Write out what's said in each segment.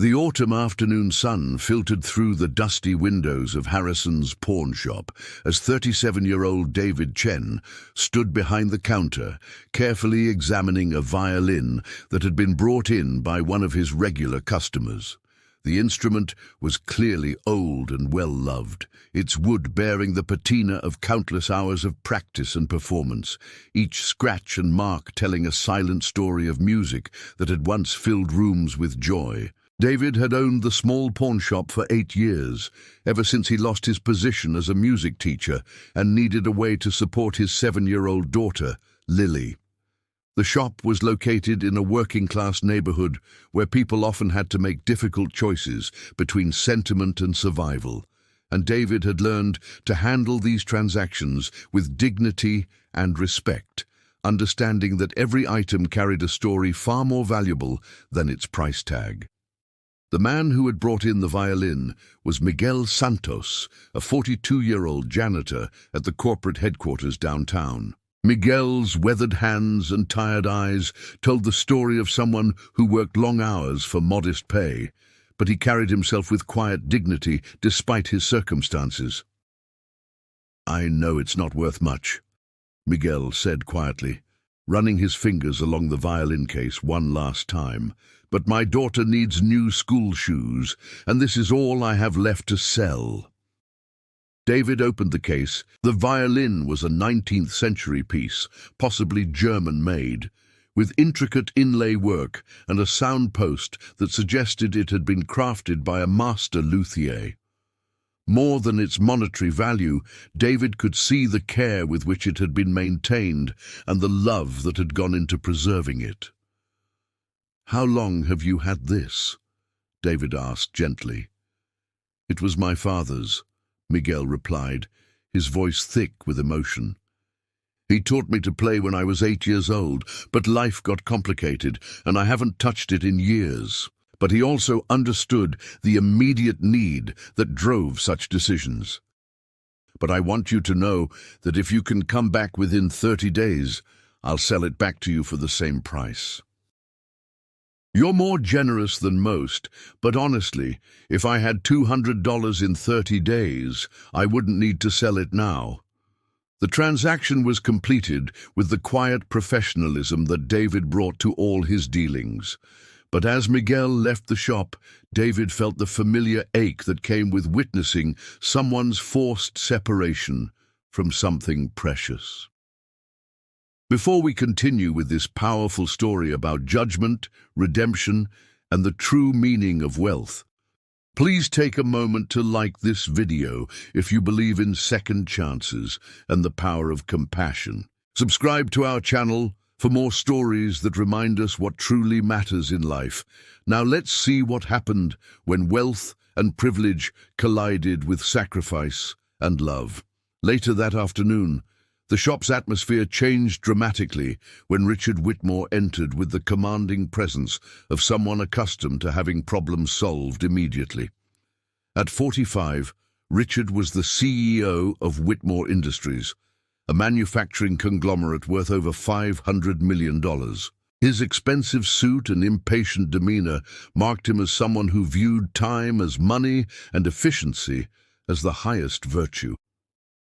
The autumn afternoon sun filtered through the dusty windows of Harrison's pawn shop as 37-year-old David Chen stood behind the counter, carefully examining a violin that had been brought in by one of his regular customers. The instrument was clearly old and well-loved, its wood bearing the patina of countless hours of practice and performance, each scratch and mark telling a silent story of music that had once filled rooms with joy. David had owned the small pawn shop for 8 years, ever since he lost his position as a music teacher and needed a way to support his 7-year-old daughter, Lily. The shop was located in a working-class neighborhood where people often had to make difficult choices between sentiment and survival, and David had learned to handle these transactions with dignity and respect, understanding that every item carried a story far more valuable than its price tag. The man who had brought in the violin was Miguel Santos, a 42-year-old janitor at the corporate headquarters downtown. Miguel's weathered hands and tired eyes told the story of someone who worked long hours for modest pay, but he carried himself with quiet dignity despite his circumstances. "I know it's not worth much," Miguel said quietly, running his fingers along the violin case one last time. "But my daughter needs new school shoes, and this is all I have left to sell." David opened the case. The violin was a 19th century piece, possibly German-made, with intricate inlay work and a sound post that suggested it had been crafted by a master luthier. More than its monetary value, David could see the care with which it had been maintained and the love that had gone into preserving it. "How long have you had this?" David asked gently. "It was my father's," Miguel replied, his voice thick with emotion. "He taught me to play when I was 8 years old, but life got complicated, and I haven't touched it in years. But he also understood the immediate need that drove such decisions. But I want you to know that if you can come back within 30 days, I'll sell it back to you for the same price." "You're more generous than most, but honestly, if I had $200 in 30 days, I wouldn't need to sell it now." The transaction was completed with the quiet professionalism that David brought to all his dealings. But as Miguel left the shop, David felt the familiar ache that came with witnessing someone's forced separation from something precious. Before we continue with this powerful story about judgment, redemption, and the true meaning of wealth, please take a moment to like this video if you believe in second chances and the power of compassion. Subscribe to our channel for more stories that remind us what truly matters in life. Now let's see what happened when wealth and privilege collided with sacrifice and love. Later that afternoon, the shop's atmosphere changed dramatically when Richard Whitmore entered with the commanding presence of someone accustomed to having problems solved immediately. At 45, Richard was the CEO of Whitmore Industries, a manufacturing conglomerate worth over $500 million. His expensive suit and impatient demeanor marked him as someone who viewed time as money and efficiency as the highest virtue.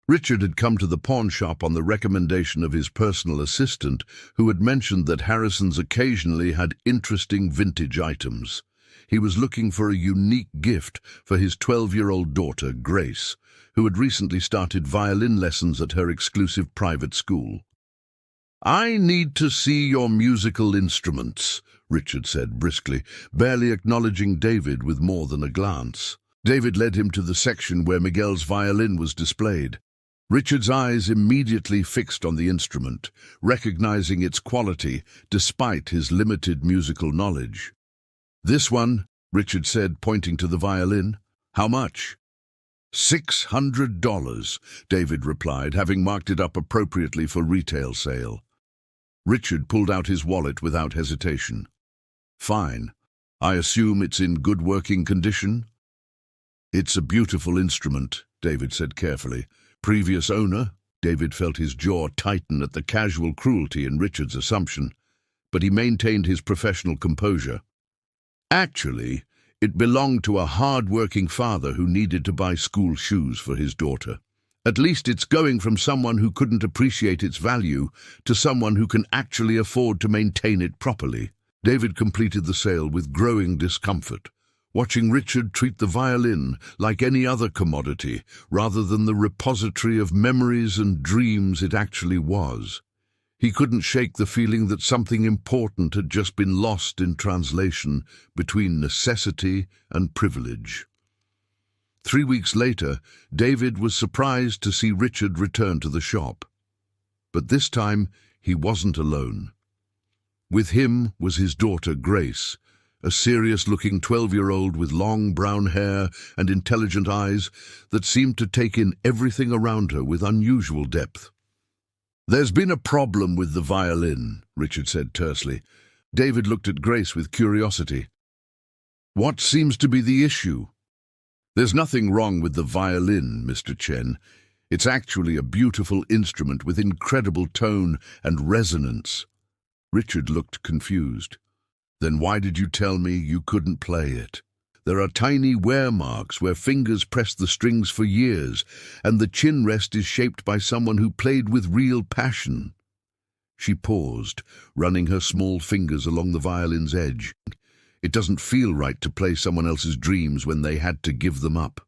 Richard had come to the pawn shop on the recommendation of his personal assistant, who had mentioned that Harrison's occasionally had interesting vintage items. He was looking for a unique gift for his 12-year-old daughter, Grace, who had recently started violin lessons at her exclusive private school. "I need to see your musical instruments," Richard said briskly, barely acknowledging David with more than a glance. David led him to the section where Miguel's violin was displayed. Richard's eyes immediately fixed on the instrument, recognizing its quality despite his limited musical knowledge. "This one," Richard said, pointing to the violin. "How much?" $600, David replied, having marked it up appropriately for retail sale. Richard pulled out his wallet without hesitation. "Fine. I assume it's in good working condition?" "It's a beautiful instrument," David said carefully. "Previous owner?" David felt his jaw tighten at the casual cruelty in Richard's assumption, but he maintained his professional composure. "Actually, It belonged to a hard-working father who needed to buy school shoes for his daughter. At least it's going from someone who couldn't appreciate its value to someone who can actually afford to maintain it properly. David completed the sale with growing discomfort, watching Richard treat the violin like any other commodity rather than the repository of memories and dreams it actually was. He couldn't shake the feeling that something important had just been lost in translation between necessity and privilege. 3 weeks later, David was surprised to see Richard return to the shop. But this time, he wasn't alone. With him was his daughter, Grace, a serious-looking 12-year-old with long brown hair and intelligent eyes that seemed to take in everything around her with unusual depth. "There's been a problem with the violin," Richard said tersely. David looked at Grace with curiosity. "What seems to be the issue?" "There's nothing wrong with the violin, Mr. Chen. It's actually a beautiful instrument with incredible tone and resonance." Richard looked confused. "Then why did you tell me you couldn't play it?" "There are tiny wear marks where fingers pressed the strings for years, and the chin rest is shaped by someone who played with real passion." She paused, running her small fingers along the violin's edge. "It doesn't feel right to play someone else's dreams when they had to give them up."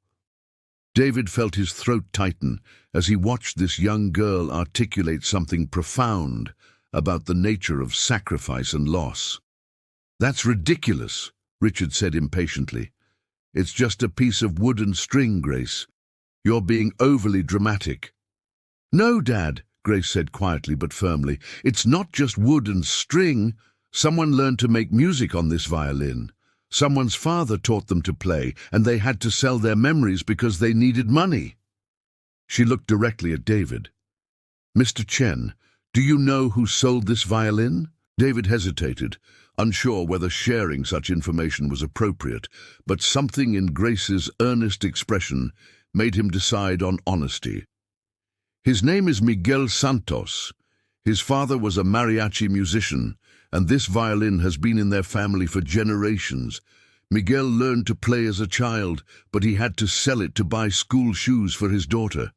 David felt his throat tighten as he watched this young girl articulate something profound about the nature of sacrifice and loss. "That's ridiculous," Richard said impatiently. "It's just a piece of wood and string, Grace. You're being overly dramatic." "No, Dad," Grace said quietly but firmly. "It's not just wood and string. Someone learned to make music on this violin. Someone's father taught them to play, and they had to sell their memories because they needed money." She looked directly at David. "Mr. Chen, do you know who sold this violin?" David hesitated, unsure whether sharing such information was appropriate, but something in Grace's earnest expression made him decide on honesty. "His name is Miguel Santos. His father was a mariachi musician, and this violin has been in their family for generations. Miguel learned to play as a child, but he had to sell it to buy school shoes for his daughter."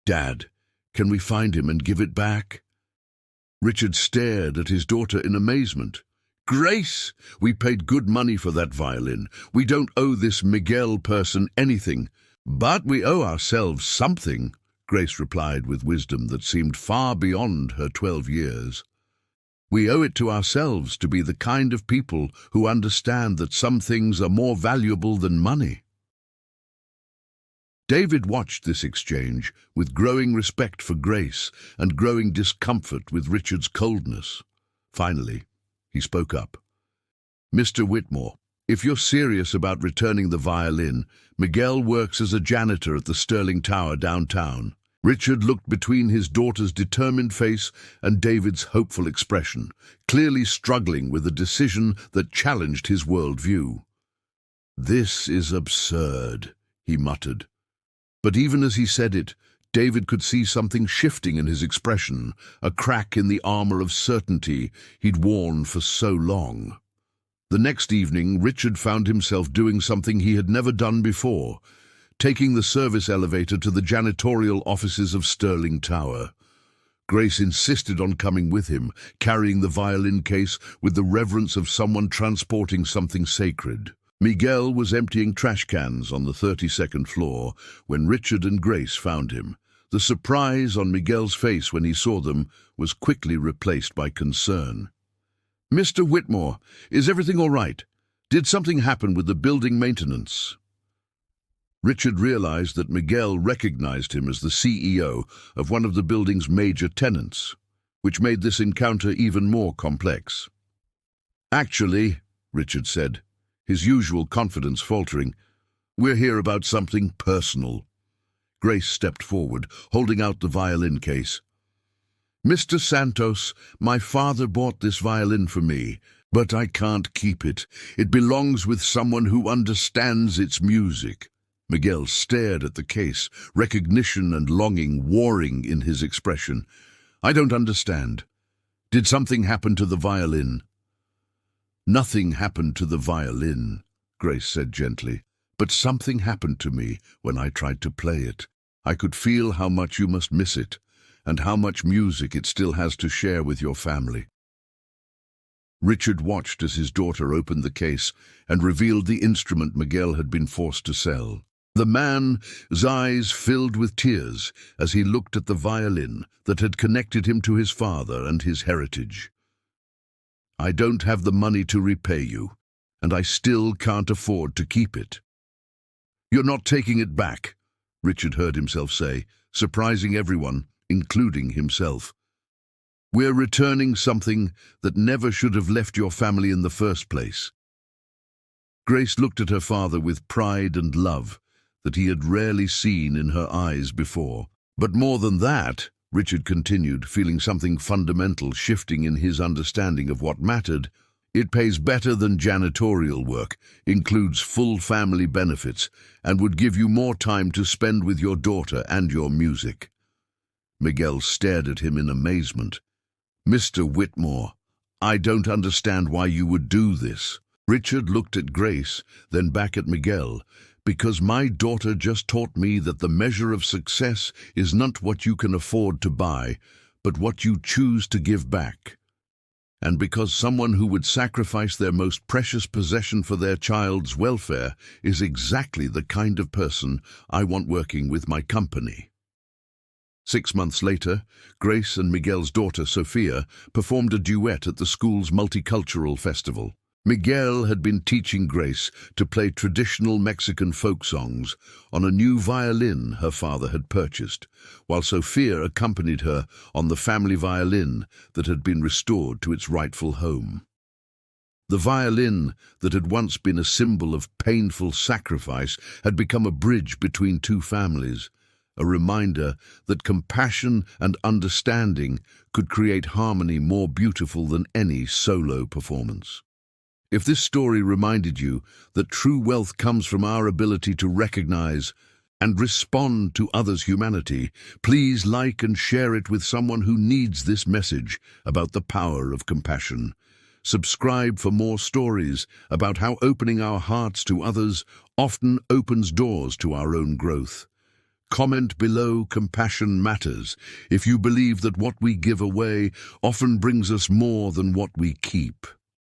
"Dad, can we find him and give it back?" Richard stared at his daughter in amazement. "Grace, we paid good money for that violin. We don't owe this Miguel person anything. But we owe ourselves something," Grace replied with wisdom that seemed far beyond her 12 years. "We owe it to ourselves to be the kind of people who understand that some things are more valuable than money." David watched this exchange with growing respect for Grace and growing discomfort with Richard's coldness. Finally, he spoke up. "Mr. Whitmore, if you're serious about returning the violin, Miguel works as a janitor at the Sterling Tower downtown." Richard looked between his daughter's determined face and David's hopeful expression, clearly struggling with a decision that challenged his worldview. "This is absurd," he muttered. But even as he said it, David could see something shifting in his expression, a crack in the armor of certainty he'd worn for so long. The next evening, Richard found himself doing something he had never done before, taking the service elevator to the janitorial offices of Sterling Tower. Grace insisted on coming with him, carrying the violin case with the reverence of someone transporting something sacred. Miguel was emptying trash cans on the 32nd floor when Richard and Grace found him. The surprise on Miguel's face when he saw them was quickly replaced by concern. "Mr. Whitmore, is everything all right? Did something happen with the building maintenance?" Richard realized that Miguel recognized him as the CEO of one of the building's major tenants, which made this encounter even more complex. "Actually," Richard said, his usual confidence faltering, "we're here about something personal." Grace stepped forward, holding out the violin case. "Mr. Santos, my father bought this violin for me, but I can't keep it. It belongs with someone who understands its music." Miguel stared at the case, recognition and longing warring in his expression. "I don't understand. Did something happen to the violin?" "Nothing happened to the violin," Grace said gently, "but something happened to me when I tried to play it. I could feel how much you must miss it, and how much music it still has to share with your family." Richard watched as his daughter opened the case and revealed the instrument Miguel had been forced to sell. The man's eyes filled with tears as he looked at the violin that had connected him to his father and his heritage. "I don't have the money to repay you, and I still can't afford to keep it." "You're not taking it back," Richard heard himself say, surprising everyone, including himself. "We're returning something that never should have left your family in the first place." Grace looked at her father with pride and love that he had rarely seen in her eyes before. "But more than that," Richard continued, feeling something fundamental shifting in his understanding of what mattered, "it pays better than janitorial work, includes full family benefits, and would give you more time to spend with your daughter and your music." Miguel stared at him in amazement. "Mr. Whitmore, I don't understand why you would do this." Richard looked at Grace, then back at Miguel. "Because my daughter just taught me that the measure of success is not what you can afford to buy, but what you choose to give back. And because someone who would sacrifice their most precious possession for their child's welfare is exactly the kind of person I want working with my company." 6 months later, Grace and Miguel's daughter, Sophia, performed a duet at the school's multicultural festival. Miguel had been teaching Grace to play traditional Mexican folk songs on a new violin her father had purchased, while Sophia accompanied her on the family violin that had been restored to its rightful home. The violin that had once been a symbol of painful sacrifice had become a bridge between two families, a reminder that compassion and understanding could create harmony more beautiful than any solo performance. If this story reminded you that true wealth comes from our ability to recognize and respond to others' humanity, please like and share it with someone who needs this message about the power of compassion. Subscribe for more stories about how opening our hearts to others often opens doors to our own growth. Comment below "Compassion matters" if you believe that what we give away often brings us more than what we keep.